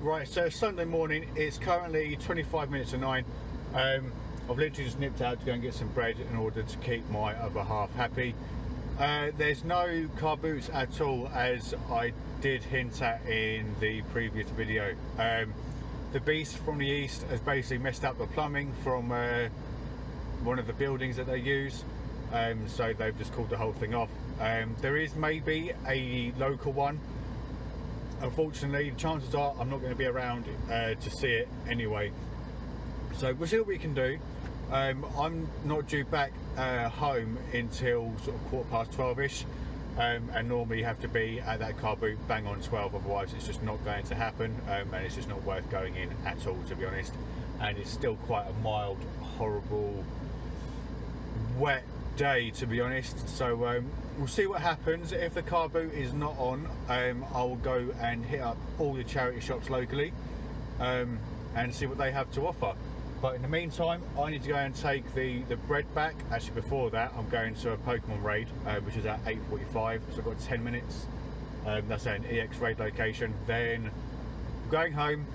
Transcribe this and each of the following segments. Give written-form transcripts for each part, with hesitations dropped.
Right, so Sunday morning, it's currently 25 minutes to 9. I've literally just nipped out to go and get some bread in order to keep my other half happy. There's no car boots at all, as I did hint at in the previous video. The beast from the east has basically messed up the plumbing from one of the buildings that they use, so they've just called the whole thing off. There is maybe a local one. Unfortunately, chances are I'm not going to be around to see it anyway, so we'll see what we can do. I'm not due back home until sort of 12:15ish, and normally have to be at that car boot bang on 12, otherwise it's just not going to happen, and it's just not worth going in at all, to be honest. And it's still quite a mild, horrible, wet day, to be honest, so we'll see what happens. If the car boot is not on, I'll go and hit up all the charity shops locally and see what they have to offer. But in the meantime, I need to go and take the bread back. Actually, before that, I'm going to a Pokemon raid, which is at 8:45, so I've got 10 minutes. That's an EX raid location. Then I'm going home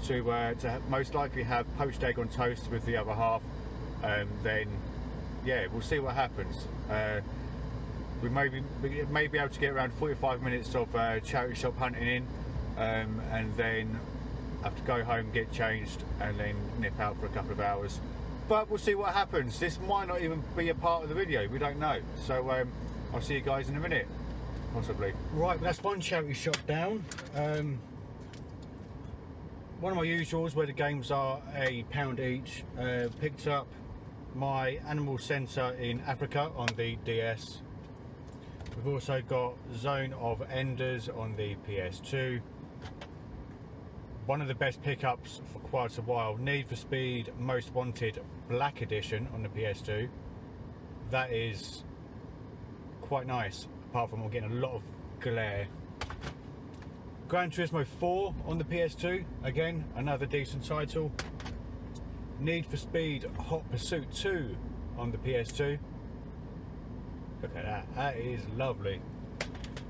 to most likely have poached egg on toast with the other half. Then yeah, we'll see what happens. We may be able to get around 45 minutes of charity shop hunting in, and then have to go home, get changed, and then nip out for a couple of hours. But we'll see what happens. This might not even be a part of the video, we don't know. So I'll see you guys in a minute, possibly. Right, that's one charity shop down. One of my usuals where the games are £1 each. Picked up my Animal Centre in Africa on the DS. We've also got Zone of Enders on the PS2. One of the best pickups for quite a while, Need for Speed Most Wanted Black Edition on the PS2. That is quite nice, apart from I'm getting a lot of glare. Gran Turismo 4 on the PS2, again another decent title. Need for Speed Hot Pursuit 2 on the PS2. Look at that, that is lovely.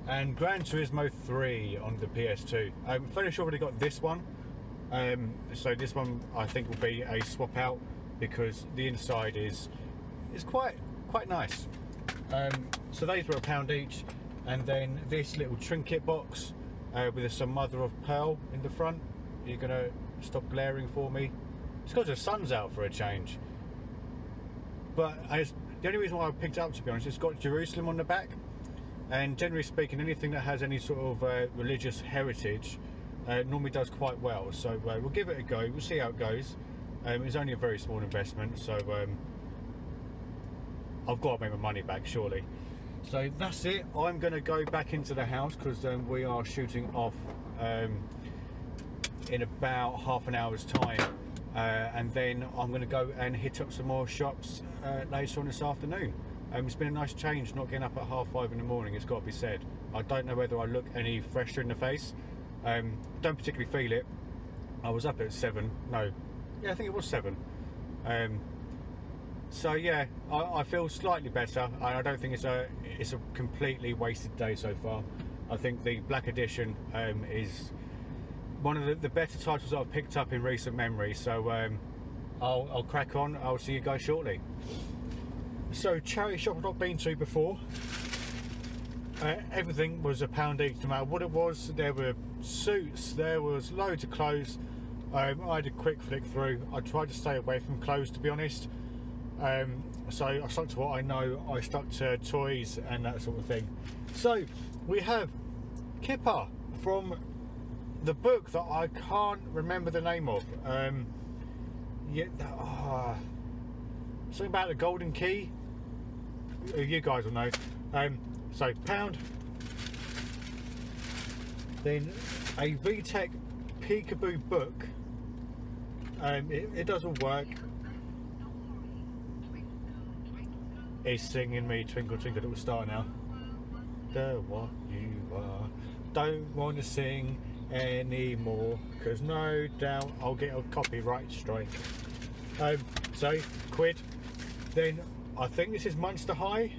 And Gran Turismo 3 on the PS2. Fairly sure I've already got this one. So this one I think will be a swap out, because the inside is quite nice. So these were £1 each, and then this little trinket box with some mother of pearl in the front. You're gonna stop glaring for me? It's because the sun's out for a change. But the only reason why I picked it up, to be honest, it's got Jerusalem on the back, and generally speaking, anything that has any sort of religious heritage normally does quite well. So we'll give it a go. We'll see how it goes. It's only a very small investment, so I've got to make my money back, surely. So that's it. I'm going to go back into the house, because we are shooting off in about half an hour's time. And then I'm going to go and hit up some more shops later on this afternoon. It's been a nice change not getting up at 5:30 in the morning, it's got to be said. I don't know whether I look any fresher in the face. Don't particularly feel it. I was up at 7. No, yeah, I think it was 7. So yeah, I feel slightly better. I don't think it's a completely wasted day so far. I think the Black Edition is one of the better titles that I've picked up in recent memory, so I'll crack on. I'll see you guys shortly. So charity shop I've not been to before. Everything was £1 each, no matter what it was. There were suits, there was loads of clothes. I had a quick flick through. I tried to stay away from clothes, to be honest. So I stuck to what I know. I stuck to toys and that sort of thing. So we have Kipper from the book that I can't remember the name of. Something about the Golden Key. You guys will know. So £1. Then a VTech Peekaboo book. It does all work. It's singing me Twinkle Twinkle Little Star now. The what you are. Don't want to sing anymore, because no doubt I'll get a copyright strike. So £1. Then I think this is Monster High.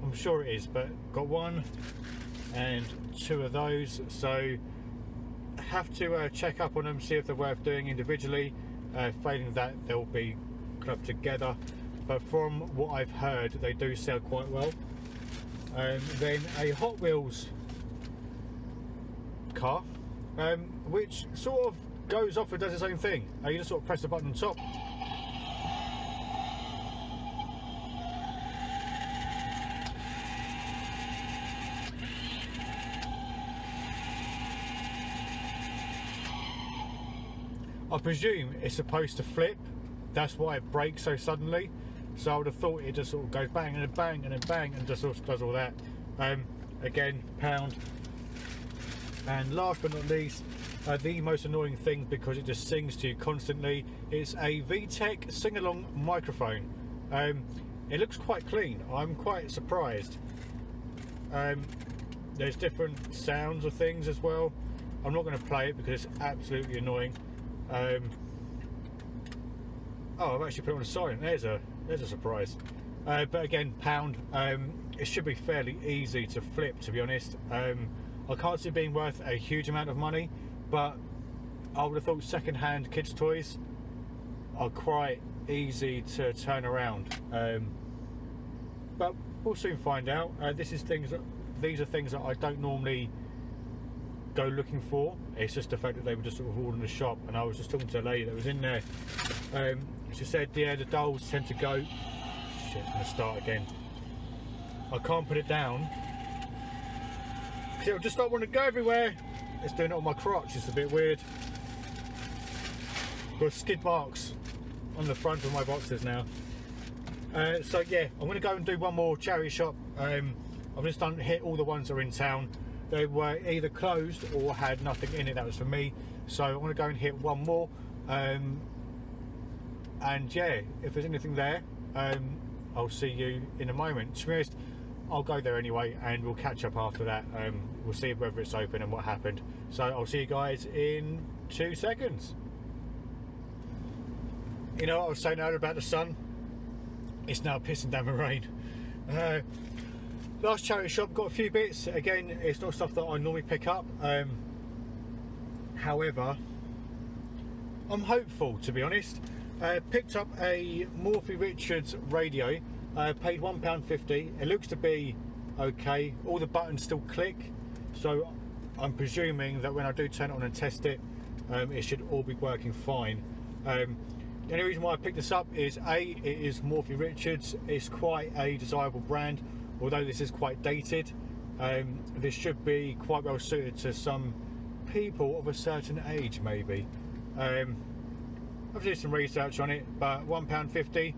I'm sure it is, but got 1 and 2 of those. So have to check up on them, see if they're worth doing individually. Failing that, they'll be clubbed together, but from what I've heard, they do sell quite well. Then a Hot Wheels car, which sort of goes off and does its own thing. You just sort of press the button on top. I presume it's supposed to flip, that's why it brakes so suddenly. So I would have thought it just sort of goes bang and then bang and then bang and just sort of does all that. Again, £1. And last but not least, the most annoying thing, because it just sings to you constantly, is a VTech sing-along microphone. It looks quite clean, I'm quite surprised. There's different sounds of things as well. I'm not going to play it because it's absolutely annoying. Oh, I've actually put it on silent. There's a surprise. But again, £1. It should be fairly easy to flip, to be honest. I can't see it being worth a huge amount of money, but I would have thought second-hand kids' toys are quite easy to turn around. But we'll soon find out. These are things that I don't normally go looking for. It's just the fact that they were just sort of all in the shop, and I was just talking to a lady that was in there. She said, yeah, the dolls tend to go. Shit, it's gonna start again. I can't put it down because it'll just not want to go everywhere. It's doing it on my crotch. It's a bit weird. Got skid marks on the front of my boxes now. So yeah, I'm going to go and do one more charity shop. I've just hit all the ones that are in town. They were either closed or had nothing in it that was for me, so I'm going to go and hit one more. And yeah, if there's anything there, I'll see you in a moment. To be honest, I'll go there anyway and we'll catch up after that. We'll see whether it's open and what happened. So I'll see you guys in 2 seconds. You know what I was saying earlier about the sun? It's now pissing down the rain. Last charity shop, got a few bits. Again, it's not stuff that I normally pick up. However, I'm hopeful, to be honest. Picked up a Morphy Richards radio. Paid £1.50. It looks to be okay. All the buttons still click, so I'm presuming that when I do turn it on and test it, it should all be working fine. The only reason why I picked this up is A, it is Morphy Richards. It's quite a desirable brand, although this is quite dated. This should be quite well suited to some people of a certain age, maybe. I've done some research on it, but £1.50,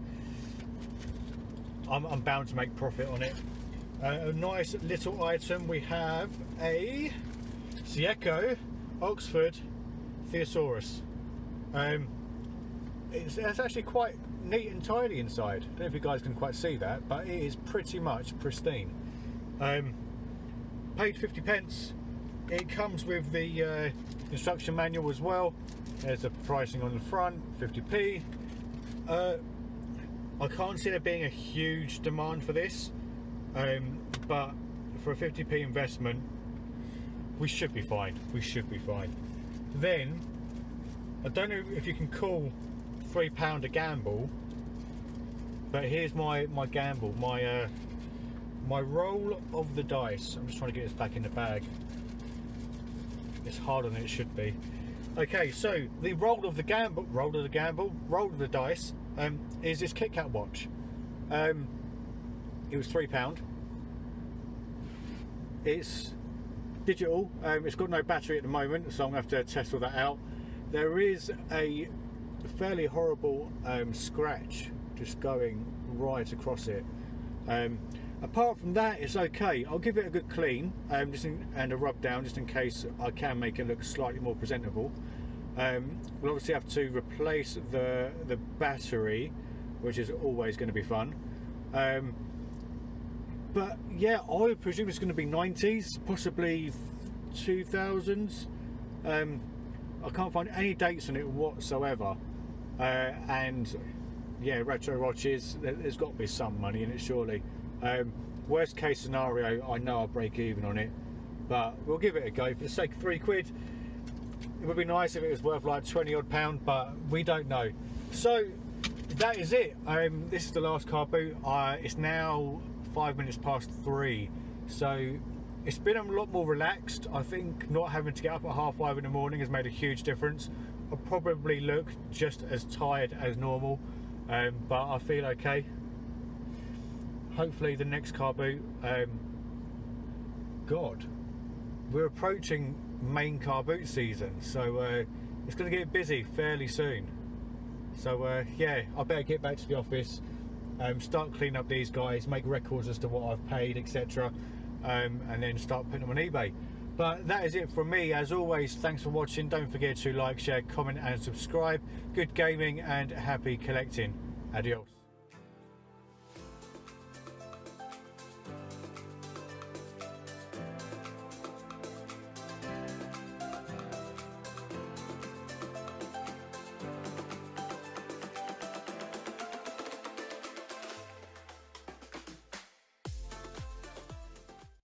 I'm bound to make profit on it. A nice little item. We have a Zieco Oxford Thesaurus. It's actually quite neat and tidy inside. I don't know if you guys can quite see that, but it is pretty much pristine. Paid 50p. It comes with the instruction manual as well. There's the pricing on the front, 50p. I can't see there being a huge demand for this, but for a 50p investment, we should be fine. We should be fine. Then, I don't know if you can call £3 a gamble, but here's my gamble, my roll of the dice. I'm just trying to get this back in the bag. It's harder than it should be. Okay, so the roll of the dice is this Kit Kat watch. It was £3. It's digital. It's got no battery at the moment, so I'm going to have to test all that out. There is a fairly horrible scratch just going right across it. Apart from that, it's okay. I'll give it a good clean and a rub down, just in case I can make it look slightly more presentable. We'll obviously have to replace the battery, which is always going to be fun. But yeah, I would presume it's going to be 90s, possibly 2000s. I can't find any dates on it whatsoever. And yeah, retro watches, there's got to be some money in it, surely. Worst case scenario, I know I'll break even on it, but we'll give it a go for the sake of £3. It would be nice if it was worth like 20 odd pound, but we don't know. So that is it. This is the last car boot. It's now 5 minutes past 3, so it's been a lot more relaxed. I think not having to get up at 5:30 in the morning has made a huge difference. I probably look just as tired as normal, but I feel okay. Hopefully the next car boot, God, we're approaching main car boot season, so it's going to get busy fairly soon. So yeah, I better get back to the office, start cleaning up these guys, make records as to what I've paid, etc., and then start putting them on eBay. But that is it from me. As always, thanks for watching. Don't forget to like, share, comment and subscribe. Good gaming and happy collecting. Adios.